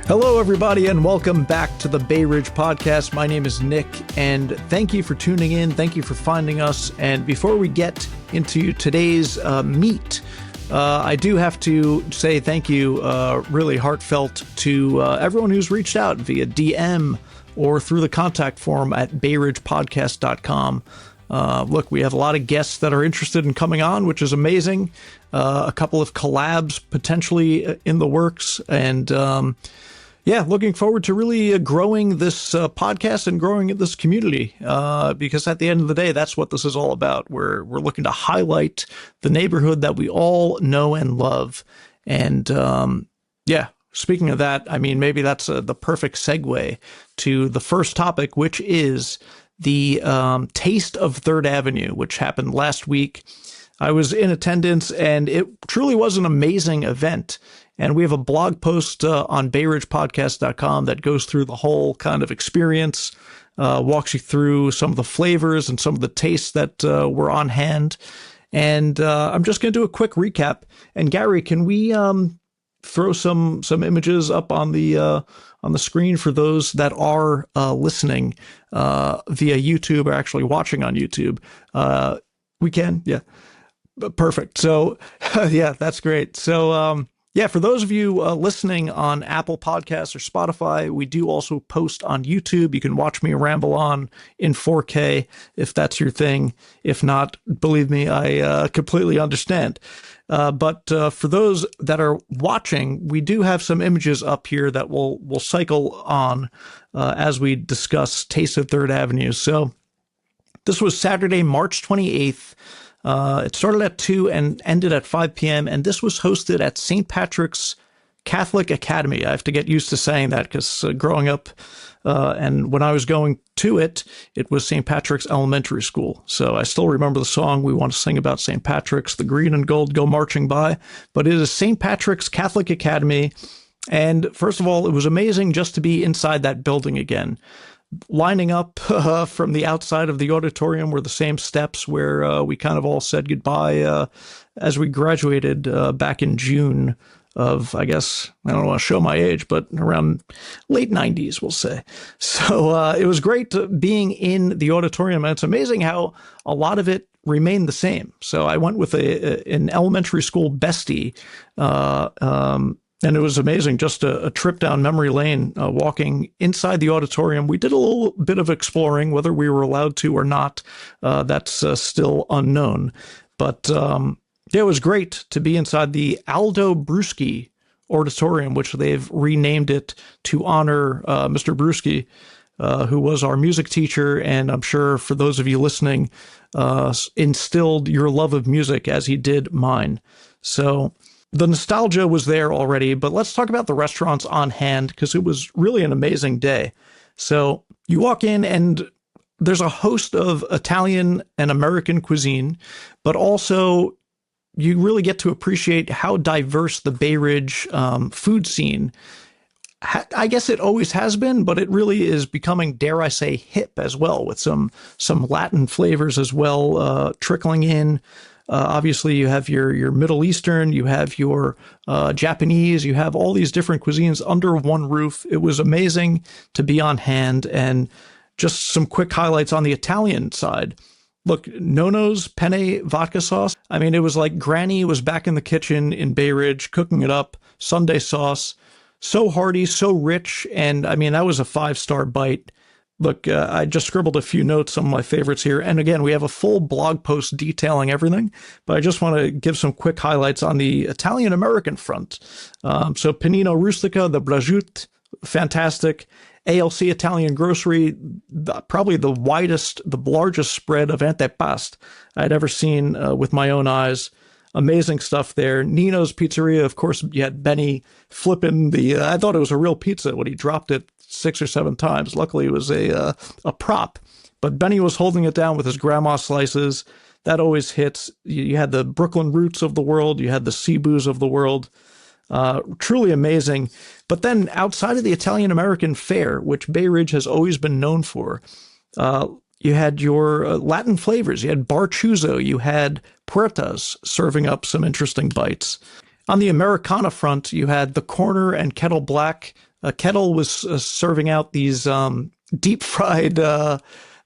Hello, everybody, and welcome back to the Bay Ridge Podcast. My name is Nick, and thank you for tuning in. Thank you for finding us. And before we get into today's meat, I do have to say thank you, really heartfelt, to everyone who's reached out via DM or through the contact form at bayridgepodcast.com. Look, we have a lot of guests that are interested in coming on, which is amazing. A couple of collabs potentially in the works, and yeah, looking forward to really growing this podcast and growing this community, because at the end of the day, that's what this is all about. We're looking to highlight the neighborhood that we all know and love. And yeah, speaking of that, I mean, maybe that's the perfect segue to the first topic, which is the Taste of Third Avenue, which happened last week. I was in attendance, and it truly was an amazing event. And we have a blog post on bayridgepodcast.com that goes through the whole kind of experience, walks you through some of the flavors and some of the tastes that were on hand. And I'm just going to do a quick recap. And Gary, can we throw some images up on the screen for those that are listening via YouTube or actually watching on YouTube? We can? Yeah. Perfect. So, yeah, that's great. So, yeah, for those of you listening on Apple Podcasts or Spotify, we do also post on YouTube. You can watch me ramble on in 4K if that's your thing. If not, believe me, I completely understand. But for those that are watching, we do have some images up here that we'll cycle on as we discuss Taste of Third Avenue. So this was Saturday, March 28th. It started at 2 and ended at 5 p.m., and this was hosted at St. Patrick's Catholic Academy. I have to get used to saying that because growing up and when I was going to it, it was St. Patrick's Elementary School. So I still remember the song we want to sing about St. Patrick's, the green and gold go marching by. But it is St. Patrick's Catholic Academy. And first of all, it was amazing just to be inside that building again. Lining up from the outside of the auditorium were the same steps where we kind of all said goodbye as we graduated back in June of, I guess, I don't want to show my age, but around late 90s, we'll say. So it was great being in the auditorium, and it's amazing how a lot of it remained the same. So I went with an elementary school bestie, and it was amazing, just a trip down memory lane, walking inside the auditorium. We did a little bit of exploring, whether we were allowed to or not. That's still unknown. But yeah, it was great to be inside the Aldo Bruschi Auditorium, which they've renamed it to honor Mr. Bruschi, who was our music teacher. And I'm sure for those of you listening, instilled your love of music as he did mine. So the nostalgia was there already, but let's talk about the restaurants on hand because it was really an amazing day. So you walk in and there's a host of Italian and American cuisine, but also you really get to appreciate how diverse the Bay Ridge food scene. I guess it always has been, but it really is becoming, dare I say, hip as well, with some Latin flavors as well trickling in. Obviously, you have your Middle Eastern, you have your Japanese, you have all these different cuisines under one roof. It was amazing to be on hand. And just some quick highlights on the Italian side. Look, Nono's penne vodka sauce. I mean, it was like Granny was back in the kitchen in Bay Ridge cooking it up. Sunday sauce, so hearty, so rich. And I mean, that was a 5-star bite. Look, I just scribbled a few notes, some of my favorites here. And again, we have a full blog post detailing everything, but I just want to give some quick highlights on the Italian-American front. So Panino Rustico, the prosciutto, fantastic. ALC Italian Grocery, probably the largest spread of antipasto I'd ever seen with my own eyes. Amazing stuff there. Nino's Pizzeria, of course, you had Benny flipping I thought it was a real pizza when he dropped it 6 or 7 times. Luckily, it was a prop. But Benny was holding it down with his grandma slices. That always hits. You had the Brooklyn Roots of the world. You had the Cebus of the world. Truly amazing. But then outside of the Italian-American fare, which Bay Ridge has always been known for, you had your Latin flavors. You had Bar Chuzo. You had Puertas serving up some interesting bites. On the Americana front, you had the Corner and Kettle Black a kettle was serving out these deep fried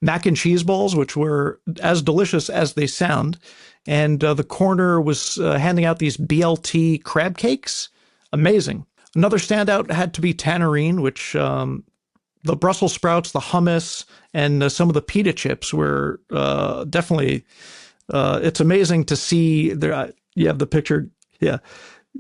mac and cheese balls, which were as delicious as they sound. And the corner was handing out these BLT crab cakes. Amazing. Another standout had to be Tanoreen, which the Brussels sprouts, the hummus, and some of the pita chips were definitely, it's amazing to see. There, you have the picture. Yeah.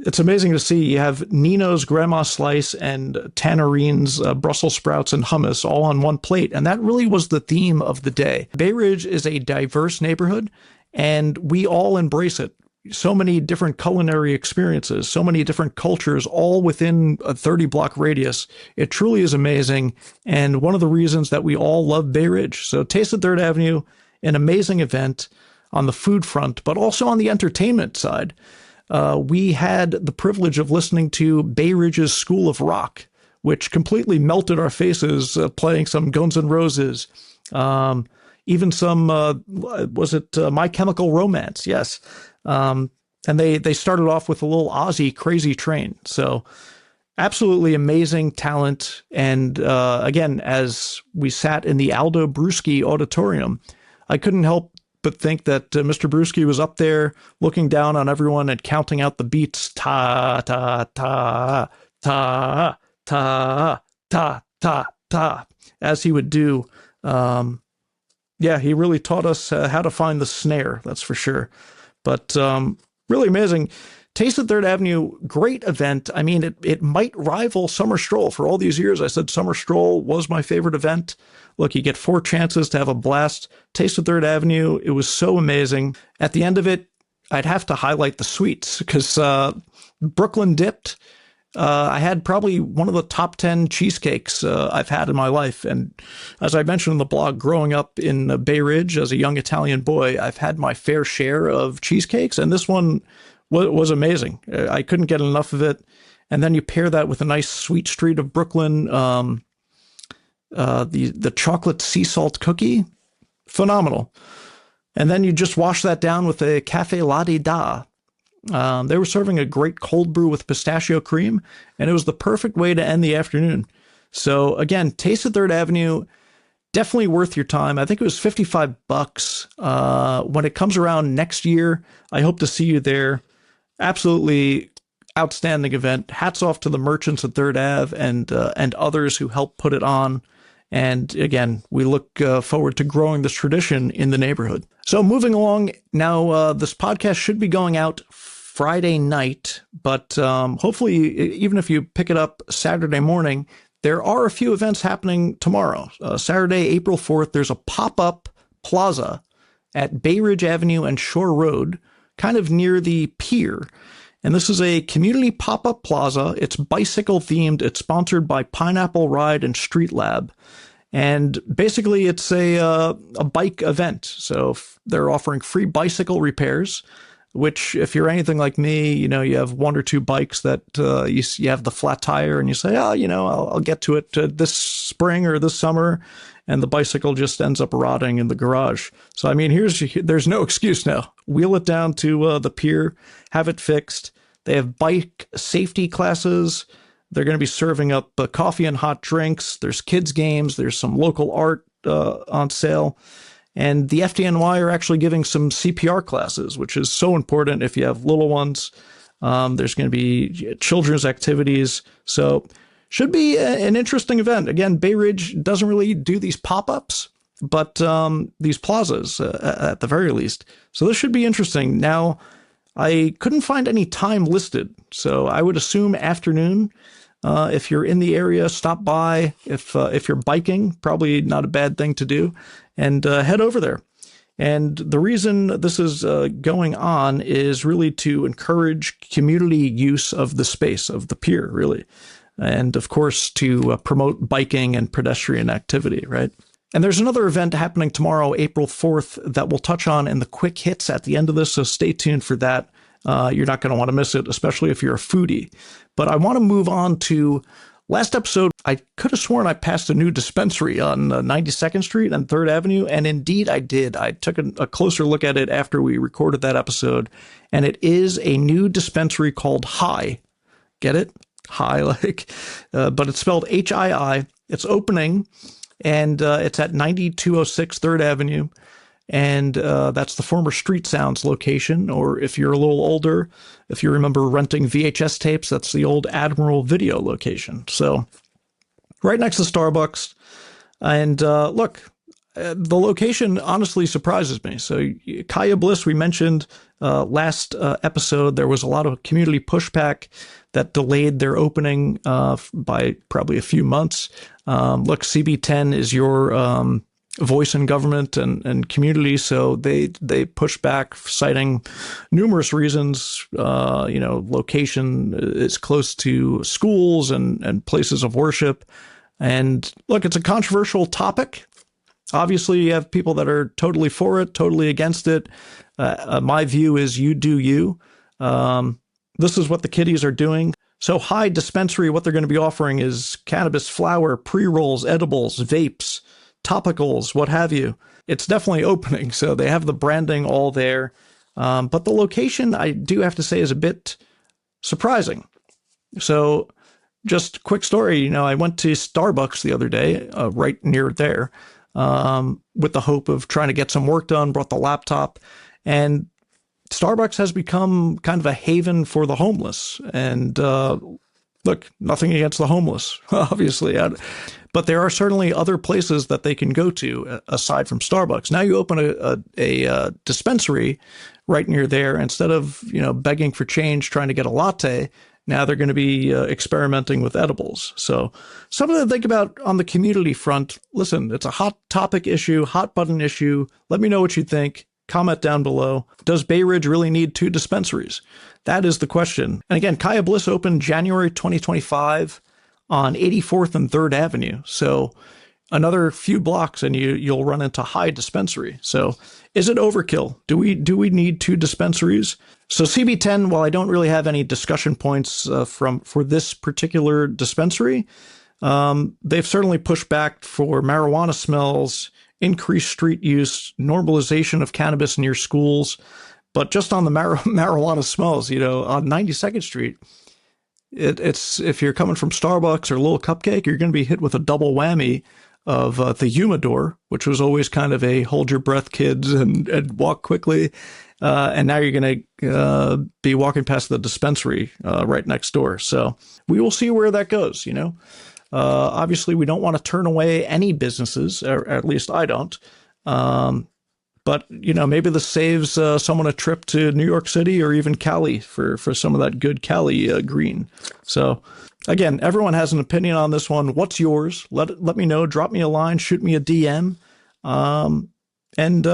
It's amazing to see. You have Nino's grandma slice and Tanoreen's Brussels sprouts and hummus all on one plate. And that really was the theme of the day. Bay Ridge is a diverse neighborhood, and we all embrace it. So many different culinary experiences, so many different cultures, all within a 30-block radius. It truly is amazing, and one of the reasons that we all love Bay Ridge. So Taste of Third Avenue, an amazing event on the food front, but also on the entertainment side. We had the privilege of listening to Bay Ridge's School of Rock, which completely melted our faces, playing some Guns N' Roses, even some, was it My Chemical Romance? Yes. And they started off with a little Aussie Crazy Train. So absolutely amazing talent. And again, as we sat in the Aldo Bruschi Auditorium, I couldn't help but think that Mr. Bruschi was up there looking down on everyone and counting out the beats. Ta, ta, ta, ta, ta, ta, ta, ta, as he would do. Yeah, he really taught us how to find the snare, that's for sure. But really amazing. Taste of Third Avenue, great event. I mean, it might rival Summer Stroll. For all these years, I said Summer Stroll was my favorite event. Look, you get 4 chances to have a blast. Taste of Third Avenue, it was so amazing. At the end of it, I'd have to highlight the sweets because Brooklyn Dipped, I had probably one of the top 10 cheesecakes I've had in my life. And as I mentioned in the blog, growing up in Bay Ridge as a young Italian boy, I've had my fair share of cheesecakes, and this one was amazing. I couldn't get enough of it. And then you pair that with a nice sweet street of Brooklyn, the chocolate sea salt cookie, phenomenal. And then you just wash that down with a cafe latte da. They were serving a great cold brew with pistachio cream, and it was the perfect way to end the afternoon. So again, Taste of Third Avenue, definitely worth your time. I think it was $55. When it comes around next year, I hope to see you there. Absolutely outstanding event. Hats off to the merchants at Third Ave and others who helped put it on. And again, we look forward to growing this tradition in the neighborhood. So moving along now, this podcast should be going out Friday night, but hopefully, even if you pick it up Saturday morning, there are a few events happening tomorrow. Saturday, April 4th, there's a pop-up plaza at Bay Ridge Avenue and Shore Road, kind of near the pier. And this is a community pop-up plaza. It's bicycle themed. It's sponsored by Pineapple Ride and Street Lab. And basically it's a bike event. So they're offering free bicycle repairs, which if you're anything like me, you know, you have 1 or 2 bikes that you have the flat tire and you say, oh, you know, I'll get to it this spring or this summer. And the bicycle just ends up rotting in the garage. So, I mean, there's no excuse now. Wheel it down to the pier, have it fixed. They have bike safety classes. They're going to be serving up coffee and hot drinks. There's kids games. There's some local art on sale. And the FDNY are actually giving some CPR classes, which is so important if you have little ones. There's going to be children's activities. So should be an interesting event. Again, Bay Ridge doesn't really do these pop-ups, but these plazas at the very least. So this should be interesting. Now, I couldn't find any time listed, so I would assume afternoon. If you're in the area, stop by. If you're biking, probably not a bad thing to do, and head over there. And the reason this is going on is really to encourage community use of the space, of the pier, really. And of course, to promote biking and pedestrian activity, right? And there's another event happening tomorrow, April 4th, that we'll touch on in the quick hits at the end of this, so stay tuned for that. You're not going to want to miss it, especially if you're a foodie. But I want to move on to last episode. I could have sworn I passed a new dispensary on 92nd Street and 3rd Avenue, and indeed I did. I took a closer look at it after we recorded that episode, and it is a new dispensary called Hii. Get it? High, but it's spelled Hii. It's opening, and it's at 9206 3rd Avenue. And that's the former Street Sounds location. Or if you're a little older, if you remember renting VHS tapes, that's the old Admiral Video location. So right next to Starbucks. And look, the location honestly surprises me. So Kaya Bliss, we mentioned last episode, there was a lot of community pushback that delayed their opening by probably a few months. Look, CB10 is your voice in government and community, so they push back, citing numerous reasons. Location is close to schools and places of worship. And look, it's a controversial topic. Obviously, you have people that are totally for it, totally against it. My view is you do you. This is what the kiddies are doing. So Hii Dispensary, what they're going to be offering is cannabis flower, pre-rolls, edibles, vapes, topicals, what have you. It's definitely opening, so they have the branding all there. But the location, I do have to say, is a bit surprising. So just quick story, I went to Starbucks the other day, right near there, with the hope of trying to get some work done, brought the laptop, and Starbucks has become kind of a haven for the homeless. And look, nothing against the homeless, obviously. But there are certainly other places that they can go to aside from Starbucks. Now you open a dispensary right near there. Instead of, begging for change, trying to get a latte, now they're going to be experimenting with edibles. So something to think about on the community front. Listen, it's a hot topic issue, hot button issue. Let me know what you think. Comment down below. Does Bay Ridge really need 2 dispensaries? That is the question. And again, Kaya Bliss opened January 2025 on 84th and 3rd Avenue. So another few blocks and you'll run into Hii Dispensary. So is it overkill? Do we need 2 dispensaries? So CB10, while I don't really have any discussion points for this particular dispensary, they've certainly pushed back for marijuana smells, increased street use, normalization of cannabis near schools. But just on the marijuana smells, on 92nd Street, it's if you're coming from Starbucks or Little Cupcake, you're going to be hit with a double whammy of the humidor, which was always kind of a hold your breath, kids, and walk quickly. And now you're going to be walking past the dispensary right next door. So we will see where that goes, Obviously, we don't want to turn away any businesses, or at least I don't. But, maybe this saves someone a trip to New York City or even Cali for some of that good Cali green. So, again, everyone has an opinion on this one. What's yours? Let me know. Drop me a line. Shoot me a DM. And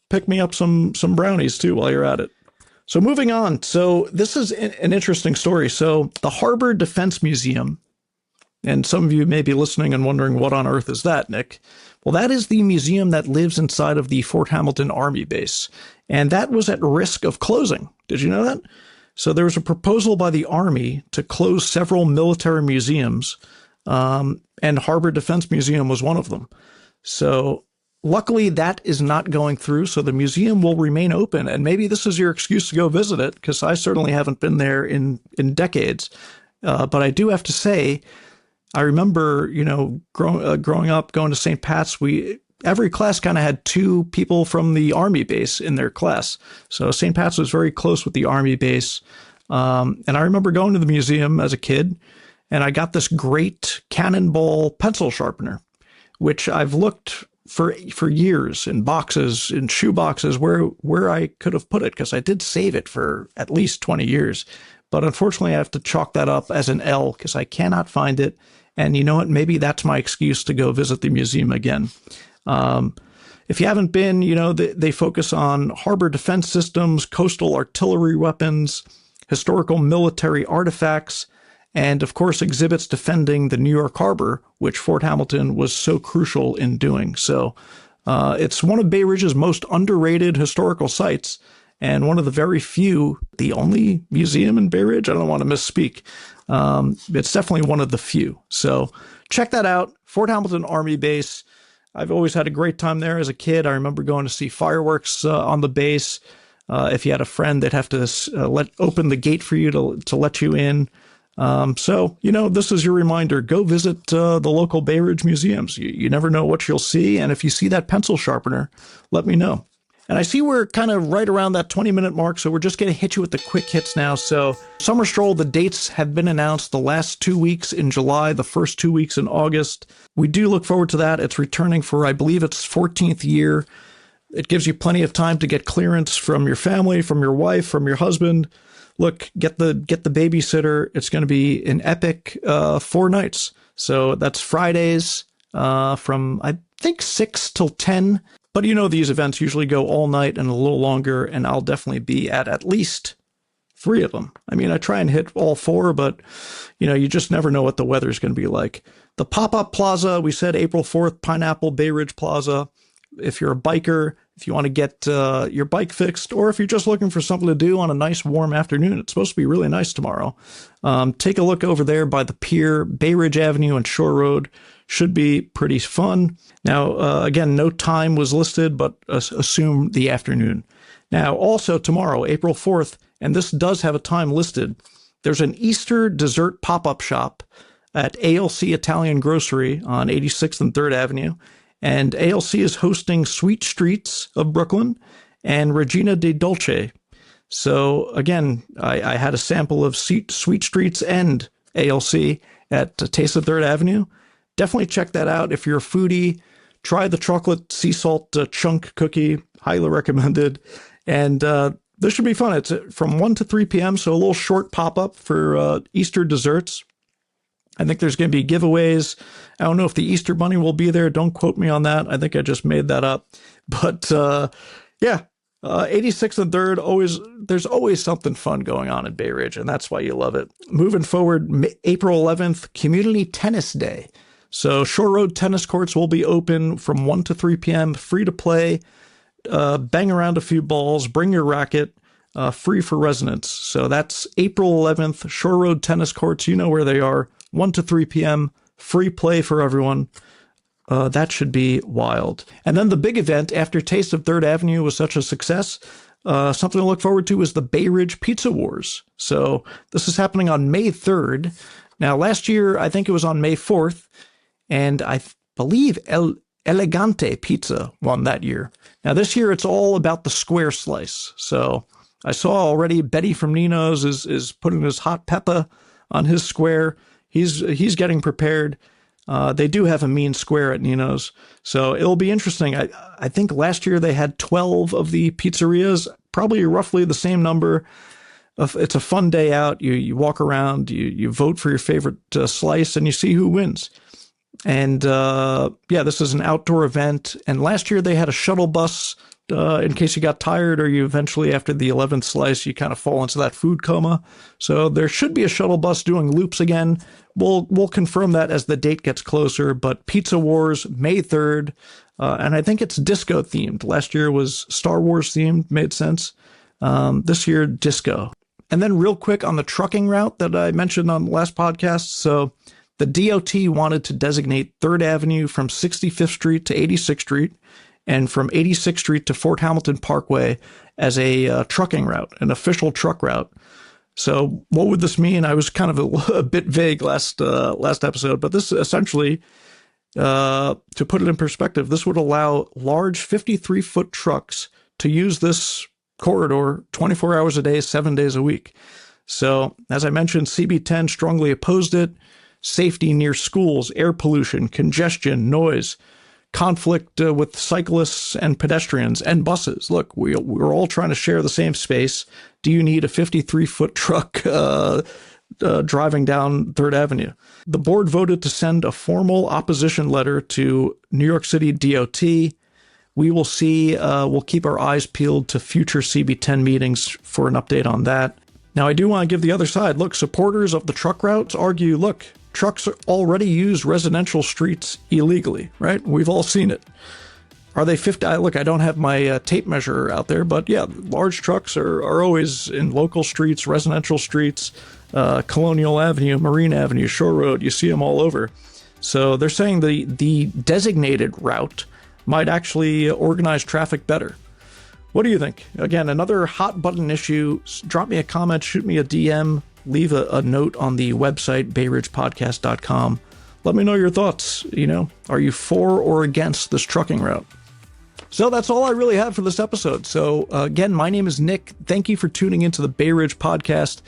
pick me up some brownies, too, while you're at it. So moving on. So this is an interesting story. So the Harbor Defense Museum, and some of you may be listening and wondering, what on earth is that, Nick? Well, that is the museum that lives inside of the Fort Hamilton Army Base. And that was at risk of closing. Did you know that? So there was a proposal by the Army to close several military museums, and Harbor Defense Museum was one of them. So luckily, that is not going through, so the museum will remain open. And maybe this is your excuse to go visit it, because I certainly haven't been there in decades. But I do have to say, I remember, growing up, going to St. Pat's, every class kind of had 2 people from the Army base in their class. So St. Pat's was very close with the Army base. And I remember going to the museum as a kid, and I got this great Cannonball pencil sharpener, which I've looked for years in boxes, in shoe boxes, where I could have put it, because I did save it for at least 20 years. But unfortunately, I have to chalk that up as an L because I cannot find it. And you know what? Maybe that's my excuse to go visit the museum again. If you haven't been, they focus on harbor defense systems, coastal artillery weapons, historical military artifacts, and of course exhibits defending the New York Harbor, which Fort Hamilton was so crucial in doing. So it's one of Bay Ridge's most underrated historical sites, and one of the very few, the only museum in Bay Ridge. I don't want to misspeak. It's definitely one of the few. So check that out. Fort Hamilton Army Base. I've always had a great time there as a kid. I remember going to see fireworks on the base. If you had a friend, they'd have to open the gate for you to let you in. So, this is your reminder. Go visit the local Bay Ridge museums. You never know what you'll see. And if you see that pencil sharpener, let me know. And I see we're kind of right around that 20-minute mark, so we're just going to hit you with the quick hits now. So Summer Stroll, the dates have been announced, the last 2 weeks in July, the first 2 weeks in August. We do look forward to that. It's returning for, I believe, its 14th year. It gives you plenty of time to get clearance from your family, from your wife, from your husband. Look, get the babysitter. It's going to be an epic 4 nights. So that's Fridays from, I think, 6 till 10. But these events usually go all night and a little longer, and I'll definitely be at least 3 of them. I mean, I try and hit all 4, but, you just never know what the weather's going to be like. The pop-up plaza, we said April 4th, Pineapple Bay Ridge Plaza. If you're a biker, if you want to get your bike fixed, or if you're just looking for something to do on a nice warm afternoon, it's supposed to be really nice tomorrow. Take a look over there by the pier, Bay Ridge Avenue and Shore Road. Should be pretty fun. Now, again, no time was listed, but assume the afternoon. Now, also tomorrow, April 4th, and this does have a time listed, there's an Easter dessert pop-up shop at ALC Italian Grocery on 86th and 3rd Avenue. And ALC is hosting Sweet Streets of Brooklyn and Regina de Dolce. So, again, I had a sample of Sweet Streets and ALC at Taste of 3rd Avenue. Definitely check that out. If you're a foodie, try the chocolate sea salt chunk cookie. Highly recommended. And this should be fun. It's from 1 to 3 p.m., so a little short pop-up for Easter desserts. I think there's going to be giveaways. I don't know if the Easter Bunny will be there. Don't quote me on that. I think I just made that up. But yeah, 86th and 3rd, there's always something fun going on in Bay Ridge, and that's why you love it. Moving forward, April 11th, Community Tennis Day. So Shore Road tennis courts will be open from 1 to 3 p.m., free to play, bang around a few balls, bring your racket, free for residents. So that's April 11th, Shore Road tennis courts. You know where they are, 1 to 3 p.m., free play for everyone. That should be wild. And then the big event after Taste of 3rd Avenue was such a success, something to look forward to is the Bay Ridge Pizza Wars. So this is happening on May 3rd. Now, last year, I think it was on May 4th. And I believe Elegante Pizza won that year. Now, this year, it's all about the square slice. So I saw already Betty from Nino's is putting his hot pepper on his square. He's getting prepared. They do have a mean square at Nino's. So it'll be interesting. I think last year they had 12 of the pizzerias, probably roughly the same number. It's a fun day out. You walk around, you vote for your favorite slice, and you see who wins. And yeah, this is an outdoor event. And last year they had a shuttle bus in case you got tired or you eventually, after the 11th slice, you kind of fall into that food coma. So there should be a shuttle bus doing loops again. We'll confirm that as the date gets closer. But Pizza Wars, May 3rd. And I think it's disco themed. Last year was Star Wars themed, made sense. This year, disco. And then real quick on the trucking route that I mentioned on the last podcast. So the DOT wanted to designate 3rd Avenue from 65th Street to 86th Street and from 86th Street to Fort Hamilton Parkway as a trucking route, an official truck route. So what would this mean? I was kind of a bit vague last episode, but this essentially, to put it in perspective, this would allow large 53-foot trucks to use this corridor 24 hours a day, 7 days a week. So as I mentioned, CB10 strongly opposed it. Safety near schools, air pollution, congestion, noise, conflict with cyclists and pedestrians and buses. Look, we're all trying to share the same space. Do you need a 53-foot truck driving down 3rd Avenue? The board voted to send a formal opposition letter to New York City DOT. We will see. We'll keep our eyes peeled to future CB10 meetings for an update on that. Now, I do want to give the other side. Look, supporters of the truck routes argue, look, trucks already use residential streets illegally, right? We've all seen it. Are they 50? Look, I don't have my tape measure out there, but yeah, large trucks are always in local streets, residential streets, Colonial Avenue, Marine Avenue, Shore Road. You see them all over. So they're saying the designated route might actually organize traffic better. What do you think? Again, another hot button issue. Drop me a comment, shoot me a DM. leave a note on the website, bayridgepodcast.com. Let me know your thoughts. Are you for or against this trucking route? So that's all I really have for this episode. So again, my name is Nick. Thank you for tuning into the Bay Ridge Podcast.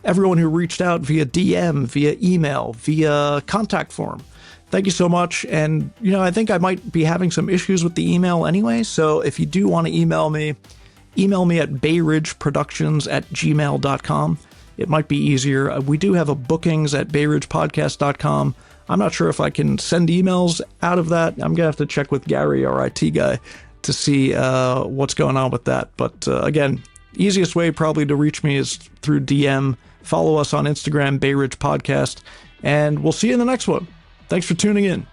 Everyone who reached out via DM, via email, via contact form, thank you so much. And, I think I might be having some issues with the email anyway. So if you do want to email me at bayridgeproductions@gmail.com. It might be easier. We do have a bookings at bayridgepodcast.com. I'm not sure if I can send emails out of that. I'm going to have to check with Gary, our IT guy, to see what's going on with that. But again, easiest way probably to reach me is through DM. Follow us on Instagram, Bay Ridge Podcast, and we'll see you in the next one. Thanks for tuning in.